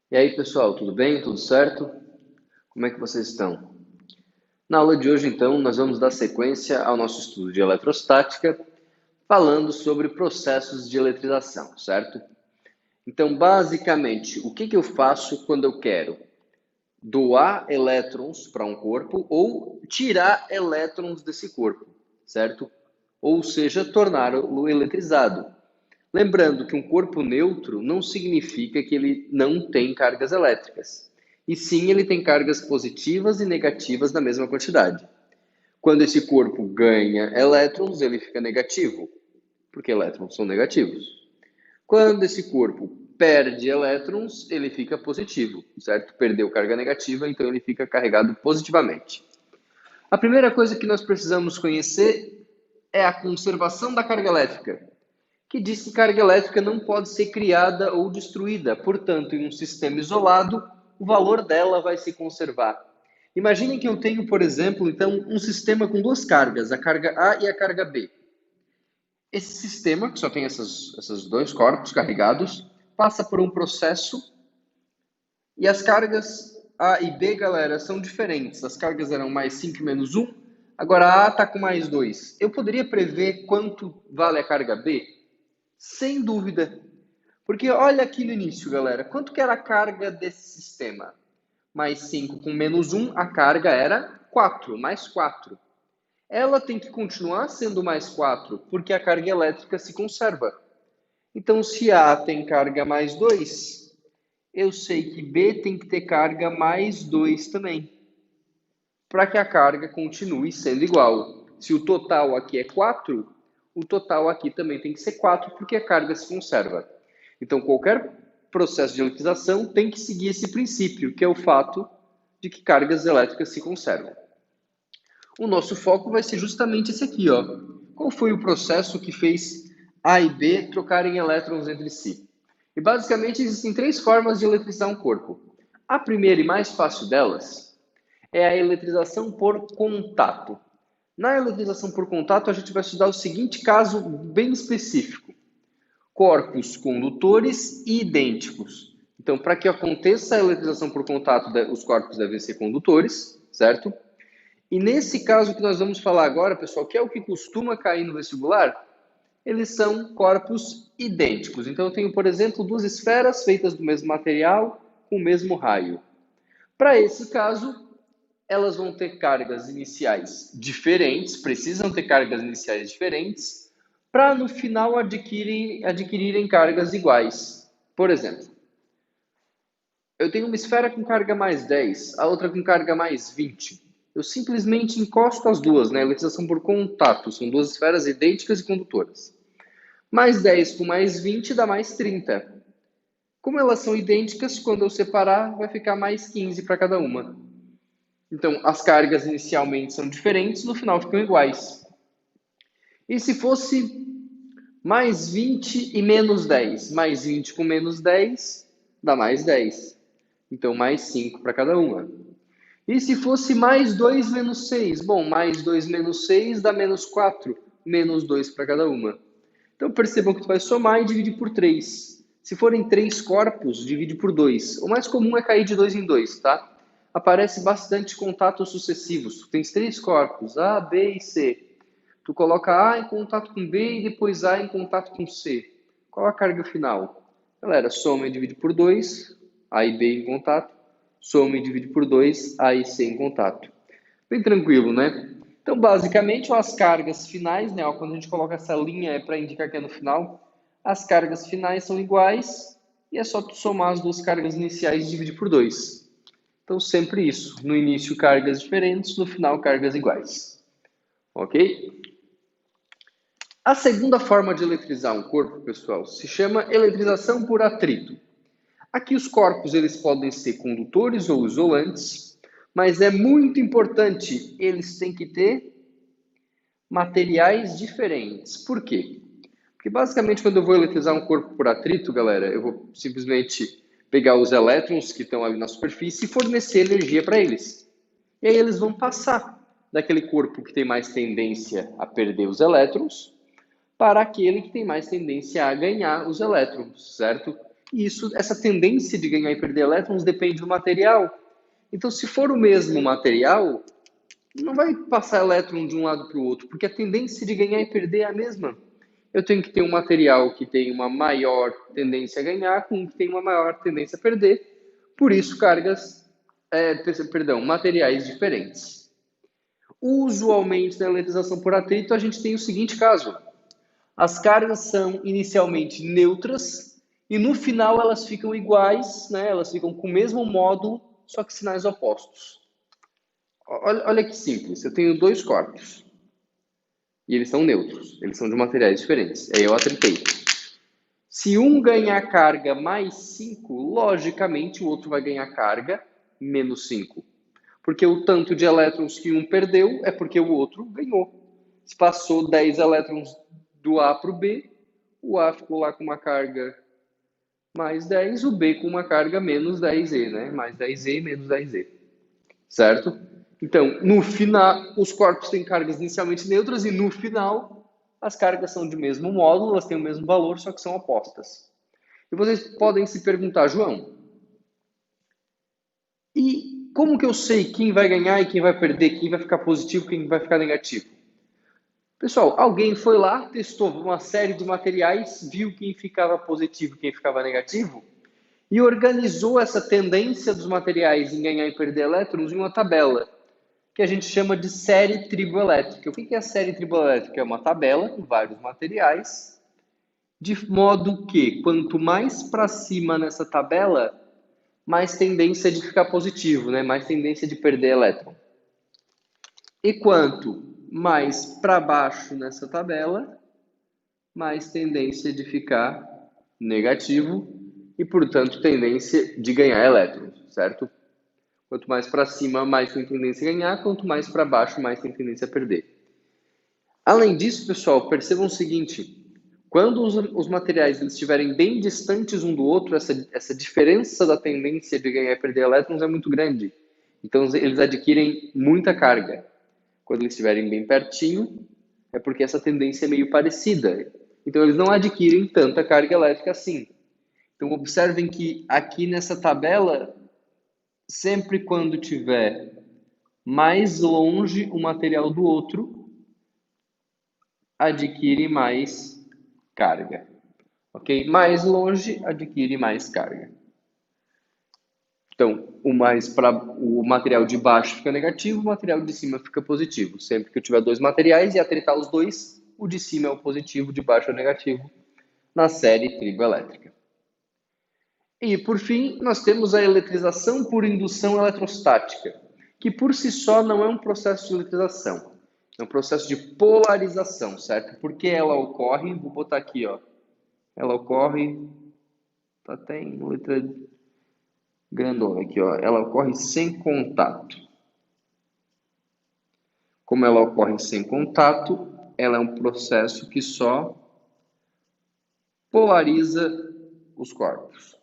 E aí, pessoal, tudo bem? Tudo certo? Como é que vocês estão? Na aula de hoje, então, nós vamos dar sequência ao nosso estudo de eletrostática, falando sobre processos de eletrização, certo? Então, basicamente, o que eu faço quando eu quero doar elétrons para um corpo ou tirar elétrons desse corpo, certo? Ou seja, torná-lo eletrizado. Lembrando que um corpo neutro não significa que ele não tem cargas elétricas. E sim, ele tem cargas positivas e negativas na mesma quantidade. Quando esse corpo ganha elétrons, ele fica negativo, porque elétrons são negativos. Quando esse corpo perde elétrons, ele fica positivo, certo? Perdeu carga negativa, então ele fica carregado positivamente. A primeira coisa que nós precisamos conhecer é a conservação da carga elétrica, que diz que carga elétrica não pode ser criada ou destruída. Portanto, em um sistema isolado, o valor dela vai se conservar. Imaginem que eu tenho, por exemplo, então, um sistema com duas cargas, a carga A e a carga B. Esse sistema, que só tem esses dois corpos carregados, passa por um processo e as cargas A e B, galera, são diferentes. As cargas eram mais 5 menos 1, agora a A está com mais 2. Eu poderia prever quanto vale a carga B? Sem dúvida. Porque olha aqui no início, galera, quanto que era a carga desse sistema? Mais 5 com menos um, a carga era 4, mais 4. Ela tem que continuar sendo mais 4, porque a carga elétrica se conserva. Então, se A tem carga mais 2, eu sei que B tem que ter carga mais 2 também, para que a carga continue sendo igual. Se o total aqui é 4, o total aqui também tem que ser 4, porque a carga se conserva. Então, qualquer processo de eletrização tem que seguir esse princípio, que é o fato de que cargas elétricas se conservam. O nosso foco vai ser justamente esse aqui, ó. Qual foi o processo que fez A e B trocarem elétrons entre si? E basicamente existem três formas de eletrizar um corpo. A primeira e mais fácil delas é a eletrização por contato. Na eletrização por contato, a gente vai estudar o seguinte caso bem específico: corpos condutores e idênticos. Então, para que aconteça a eletrização por contato, os corpos devem ser condutores, certo? E nesse caso que nós vamos falar agora, pessoal, que é o que costuma cair no vestibular, eles são corpos idênticos. Então, eu tenho, por exemplo, duas esferas feitas do mesmo material, com o mesmo raio. Para esse caso, elas vão ter cargas iniciais diferentes, precisam ter cargas iniciais diferentes, para no final adquirirem cargas iguais. Por exemplo, eu tenho uma esfera com carga mais 10, a outra com carga mais 20. Eu simplesmente encosto as duas, né? Eletrização por contato, são duas esferas idênticas e condutoras. Mais 10 com mais 20 dá mais 30. Como elas são idênticas, quando eu separar, vai ficar mais 15 para cada uma. Então, as cargas inicialmente são diferentes, no final ficam iguais. E se fosse mais 20 e menos 10? Mais 20 com menos 10 dá mais 10. Então, mais 5 para cada uma. E se fosse mais 2 menos 6? Bom, mais 2 menos 6 dá menos 4. Menos 2 para cada uma. Então, percebam que tu vai somar e dividir por 3. Se forem 3 corpos, divide por 2. O mais comum é cair de 2 em 2, tá? Aparece bastante contatos sucessivos. Tu tens 3 corpos, A, B e C. Tu coloca A em contato com B e depois A em contato com C. Qual a carga final? Galera, soma e divide por 2, A e B em contato. Soma e divide por 2, A e C em contato. Bem tranquilo, né? Então, basicamente, as cargas finais, né? Quando a gente coloca essa linha é para indicar que é no final, as cargas finais são iguais e é só tu somar as duas cargas iniciais e dividir por 2. Então, sempre isso. No início, cargas diferentes, no final, cargas iguais. Ok? A segunda forma de eletrizar um corpo, pessoal, se chama eletrização por atrito. Aqui os corpos eles podem ser condutores ou isolantes, mas é muito importante, eles têm que ter materiais diferentes. Por quê? Porque basicamente quando eu vou eletrizar um corpo por atrito, galera, eu vou simplesmente pegar os elétrons que estão ali na superfície e fornecer energia para eles. E aí eles vão passar daquele corpo que tem mais tendência a perder os elétrons para aquele que tem mais tendência a ganhar os elétrons, certo? E essa tendência de ganhar e perder elétrons depende do material. Então, se for o mesmo material, não vai passar elétron de um lado para o outro, porque a tendência de ganhar e perder é a mesma. Eu tenho que ter um material que tem uma maior tendência a ganhar com um que tem uma maior tendência a perder. Por isso, materiais diferentes. Usualmente, na eletrização por atrito, a gente tem o seguinte caso. As cargas são inicialmente neutras e no final elas ficam iguais, né? Elas ficam com o mesmo módulo, só que sinais opostos. Olha que simples, eu tenho dois corpos e eles são neutros, eles são de materiais diferentes. Aí eu atritei. Se um ganhar carga mais 5, logicamente o outro vai ganhar carga menos 5. Porque o tanto de elétrons que um perdeu é porque o outro ganhou. Se passou 10 elétrons do A para o B, o A ficou lá com uma carga mais 10, o B com uma carga menos 10E, né? Mais 10E menos 10E. Certo? Então, no final, os corpos têm cargas inicialmente neutras e no final as cargas são de mesmo módulo, elas têm o mesmo valor, só que são opostas. E vocês podem se perguntar, João, e como que eu sei quem vai ganhar e quem vai perder, quem vai ficar positivo, quem vai ficar negativo? Pessoal, alguém foi lá, testou uma série de materiais, viu quem ficava positivo e quem ficava negativo e organizou essa tendência dos materiais em ganhar e perder elétrons em uma tabela, que a gente chama de série triboelétrica. O que é a série triboelétrica? É uma tabela com vários materiais, de modo que quanto mais para cima nessa tabela, mais tendência de ficar positivo, né? Mais tendência de perder elétron. E quanto mais para baixo nessa tabela, mais tendência de ficar negativo e, portanto, tendência de ganhar elétrons, certo? Quanto mais para cima, mais tem tendência a ganhar, quanto mais para baixo, mais tem tendência a perder. Além disso, pessoal, percebam o seguinte, quando os materiais estiverem bem distantes um do outro, essa diferença da tendência de ganhar e perder elétrons é muito grande. Então, eles adquirem muita carga. Quando eles estiverem bem pertinho, é porque essa tendência é meio parecida. Então, eles não adquirem tanta carga elétrica assim. Então, observem que aqui nessa tabela, sempre quando tiver mais longe um material do outro, adquire mais carga. Ok? Mais longe, adquire mais carga. Então, o material de baixo fica negativo, o material de cima fica positivo. Sempre que eu tiver dois materiais e atritar os dois, o de cima é o positivo, o de baixo é o negativo, na série triboelétrica. E, por fim, nós temos a eletrização por indução eletrostática, que por si só não é um processo de eletrização, é um processo de polarização, certo? Porque ela ocorre, vou botar aqui, ó, ela ocorre, tá até em letra grandona aqui, ó, ela ocorre sem contato. Como ela ocorre sem contato, ela é um processo que só polariza os corpos.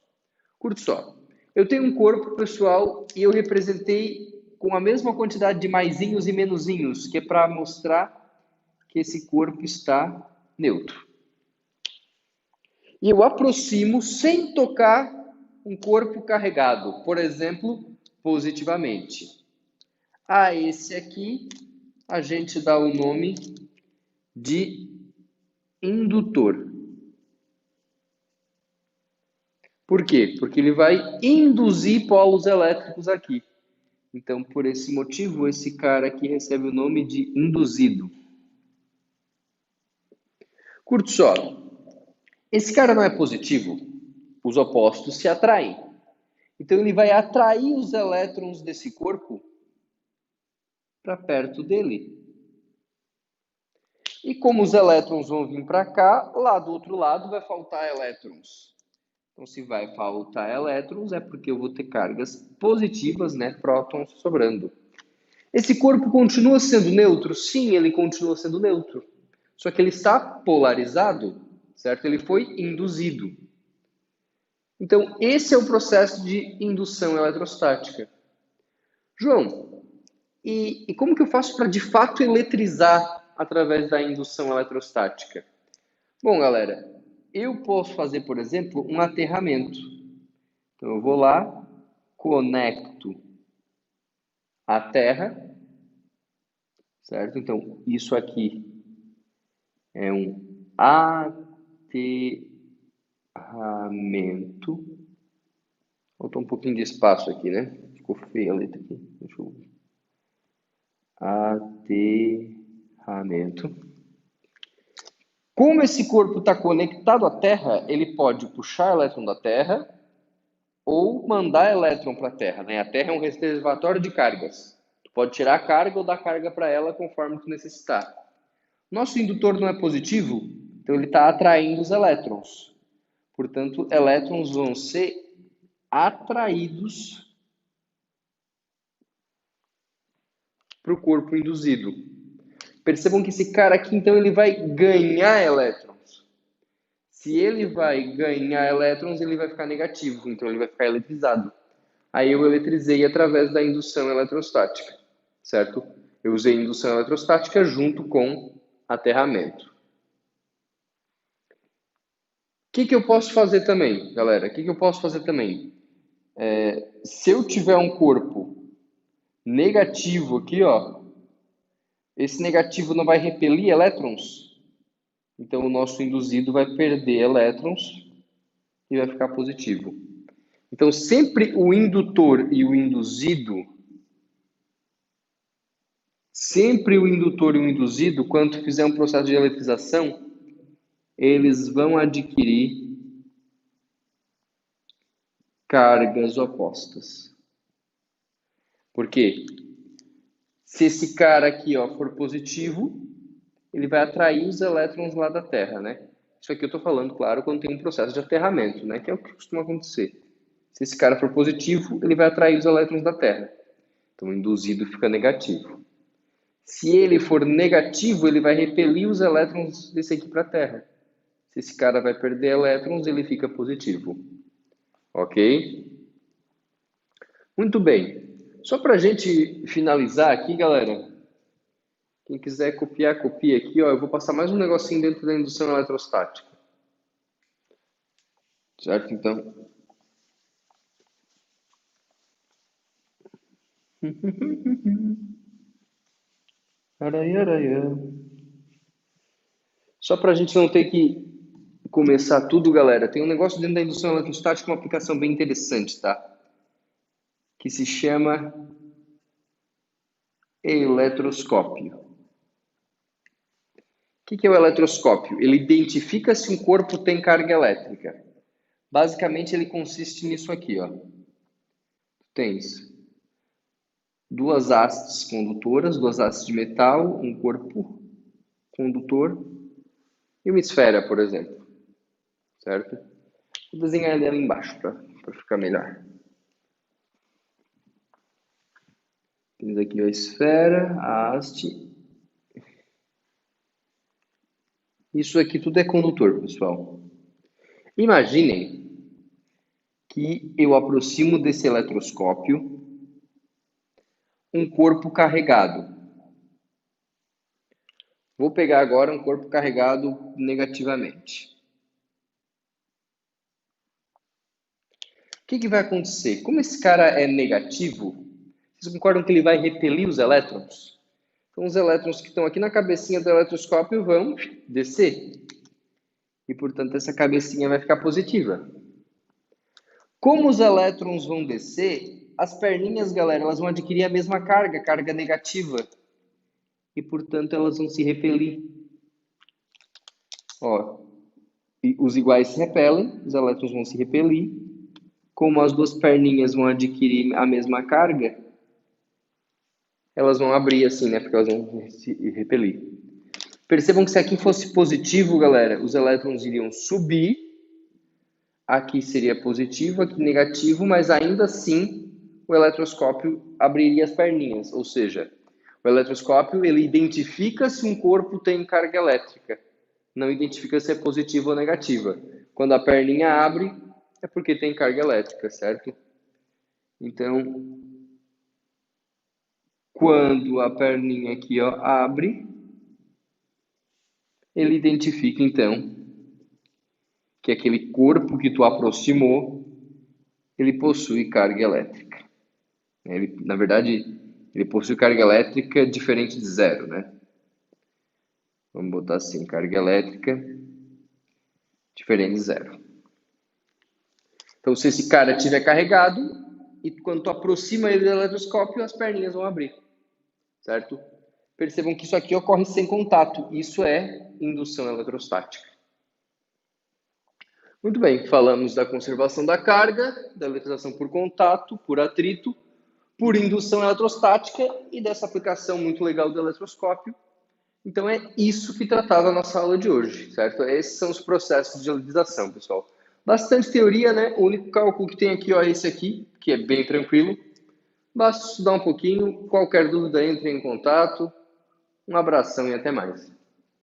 Curte só. Eu tenho um corpo, pessoal, e eu representei com a mesma quantidade de maisinhos e menusinhos, que é para mostrar que esse corpo está neutro. E eu aproximo sem tocar um corpo carregado, por exemplo, positivamente. A esse aqui, a gente dá o nome de indutor. Por quê? Porque ele vai induzir polos elétricos aqui. Então, por esse motivo, esse cara aqui recebe o nome de induzido. Curte só. Esse cara não é positivo, os opostos se atraem. Então, ele vai atrair os elétrons desse corpo para perto dele. E como os elétrons vão vir para cá, lá do outro lado vai faltar elétrons. Então, se vai faltar elétrons, é porque eu vou ter cargas positivas, né, prótons sobrando. Esse corpo continua sendo neutro? Sim, ele continua sendo neutro. Só que ele está polarizado, certo? Ele foi induzido. Então, esse é o processo de indução eletrostática. João, e como que eu faço para de fato eletrizar através da indução eletrostática? Bom, galera, eu posso fazer, por exemplo, um aterramento. Então, eu vou lá, conecto a terra, certo? Então, isso aqui é um aterramento. Faltou um pouquinho de espaço aqui, né? Ficou feia a letra aqui. Deixa eu... Aterramento. Como esse corpo está conectado à Terra, ele pode puxar elétron da Terra ou mandar elétron para a Terra, né? A Terra é um reservatório de cargas. Tu pode tirar a carga ou dar carga para ela conforme tu necessitar. Nosso indutor não é positivo, então ele está atraindo os elétrons. Portanto, elétrons vão ser atraídos para o corpo induzido. Percebam que esse cara aqui, então, ele vai ganhar elétrons. Se ele vai ganhar elétrons, ele vai ficar negativo, então ele vai ficar eletrizado. Aí eu eletrizei através da indução eletrostática, certo? Eu usei indução eletrostática junto com aterramento. O que eu posso fazer também, galera? O que eu posso fazer também? Se eu tiver um corpo negativo aqui, ó, esse negativo não vai repelir elétrons, então o nosso induzido vai perder elétrons e vai ficar positivo. Então sempre o indutor e o induzido, quando fizer um processo de eletrização, eles vão adquirir cargas opostas. Por quê? Se esse cara aqui, ó, for positivo, ele vai atrair os elétrons lá da Terra, né? Isso aqui eu estou falando, claro, quando tem um processo de aterramento, né? Que é o que costuma acontecer. Se esse cara for positivo, ele vai atrair os elétrons da Terra. Então, o induzido fica negativo. Se ele for negativo, ele vai repelir os elétrons desse aqui para a Terra. Se esse cara vai perder elétrons, ele fica positivo. Ok? Muito bem. Só para a gente finalizar aqui, galera. Quem quiser copiar, copia aqui. Ó, eu vou passar mais um negocinho dentro da indução eletrostática. Certo? Então. Só para a gente não ter que começar tudo, galera. Tem um negócio dentro da indução eletrostática, uma aplicação bem interessante, tá? Que se chama eletroscópio. O que é o eletroscópio? Ele identifica se um corpo tem carga elétrica. Basicamente, ele consiste nisso aqui, ó. Tens duas hastes condutoras, duas hastes de metal, um corpo condutor e uma esfera, por exemplo. Certo? Vou desenhar ela embaixo para ficar melhor. Temos aqui a esfera, a haste. Isso aqui tudo é condutor, pessoal. Imaginem que eu aproximo desse eletroscópio um corpo carregado. Vou pegar agora um corpo carregado negativamente. O que vai acontecer? Como esse cara é negativo, vocês concordam que ele vai repelir os elétrons? Então, os elétrons que estão aqui na cabecinha do eletroscópio vão descer. E, portanto, essa cabecinha vai ficar positiva. Como os elétrons vão descer, as perninhas, galera, elas vão adquirir a mesma carga, carga negativa. E, portanto, elas vão se repelir. Ó, e os iguais se repelem, os elétrons vão se repelir. Como as duas perninhas vão adquirir a mesma carga, elas vão abrir assim, né? Porque elas vão se repelir. Percebam que se aqui fosse positivo, galera, os elétrons iriam subir. Aqui seria positivo, aqui negativo, mas ainda assim o eletroscópio abriria as perninhas. Ou seja, o eletroscópio ele identifica se um corpo tem carga elétrica. Não identifica se é positiva ou negativa. Quando a perninha abre, é porque tem carga elétrica, certo? Então, quando a perninha aqui ó, abre, ele identifica então que aquele corpo que tu aproximou, ele possui carga elétrica. Na verdade, ele possui carga elétrica diferente de zero, né? Vamos botar assim, carga elétrica diferente de zero. Então, se esse cara estiver carregado, e quando tu aproxima ele do eletroscópio, as perninhas vão abrir, certo? Percebam que isso aqui ocorre sem contato. Isso é indução eletrostática. Muito bem, falamos da conservação da carga, da eletrização por contato, por atrito, por indução eletrostática e dessa aplicação muito legal do eletroscópio. Então é isso que tratava a nossa aula de hoje, certo? Esses são os processos de eletrização, pessoal. Bastante teoria, né? O único cálculo que tem aqui, ó, é esse aqui, que é bem tranquilo. Basta estudar um pouquinho. Qualquer dúvida, entre em contato. Um abração e até mais.